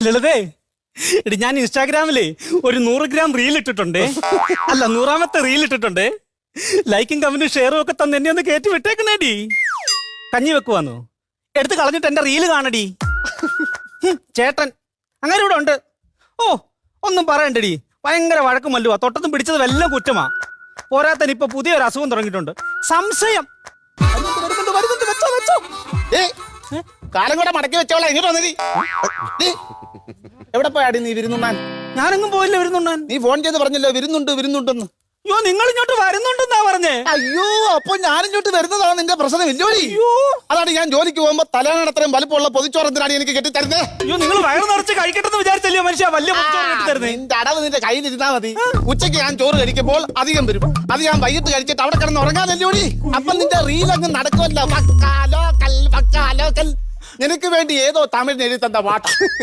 ലളിതേ എടി ഞാൻ ഇൻസ്റ്റാഗ്രാമിലേ ഒരു 100 ഗ്രാം റീൽ ഇട്ടിട്ടുണ്ട്. അല്ല 100ാമത്തെ റീൽ ഇട്ടിട്ടുണ്ട്. ലൈക്കും കമന്റും ഷെയറും ഒക്കെ തന്നെ എന്നെ ഒന്ന് കയറ്റി വിട്ടേക്കണേടി. കഞ്ഞി വെക്കുവാന്നോ? എടുത്ത് കളഞ്ഞിട്ട് എന്റെ റീല് കാണടി. ചേട്ടൻ അങ്ങനെ ഇവിടെ ഉണ്ട്. ഓ ഒന്നും പറയണ്ടടി, ഭയങ്കര വഴക്കും മല്ലുവാ. തൊട്ടത്തും പിടിച്ചത് വല്ലതും കുറ്റമാ. പോരാത്തന് ഇപ്പൊ പുതിയൊരു അസുഖം തുടങ്ങിയിട്ടുണ്ട്, സംശയം. കാലം കൂടെ മടക്കി വെച്ചോളാം. ഇങ്ങോട്ട് വന്നേ. എവിടെ പോയാടി നീ വിരുന്നുണ്ണാൻ? ഞാനെങ്ങും പോയില്ല വിരുന്നുണ്ണാൻ. നീ ഫോൺ ചെയ്ത് പറഞ്ഞല്ലോ വിരുന്നുണ്ടെന്ന്. അയ്യോ നിങ്ങൾ ഇങ്ങോട്ട് വരുന്നുണ്ടെന്നാ പറഞ്ഞേ. അയ്യോ അപ്പൊ ഞാനിങ്ങോട്ട് വരുന്നതാണ് നിന്റെ പ്രശ്നം. ഇല്ലോടി, അതാണ് ഞാൻ ജോലിക്ക് പോകുമ്പോ തലേണ അത്രയും വലുപ്പമുള്ള പൊതിച്ചോറത്തിനാണ് എനിക്ക് കെട്ടിത്തരുന്നത്. അയ്യോ നിങ്ങൾ വയറ് നിറച്ച് കഴിക്കട്ടെന്ന് വിചാരിച്ചല്ലോ മനുഷ്യ വലിയ കെട്ടിത്തരുന്നേ. നിന്റെ അടവ് നിന്റെ കയ്യിലിരുന്നാ മതി. ഉച്ചയ്ക്ക് ഞാൻ ചോറ് കഴിക്കുമ്പോൾ അധികം വരും. അത് ഞാൻ വൈകിട്ട് കഴിച്ചിട്ട് അവിടെ കിടന്ന് ഉറങ്ങാനല്ലോടി. അപ്പൊ നിന്റെ റീൽ അങ്ങ് നടക്കുമല്ലോ. നിനക്ക് വേണ്ടി ഏതോ തമിഴിന് എഴുതി തന്ന പാട്ട്.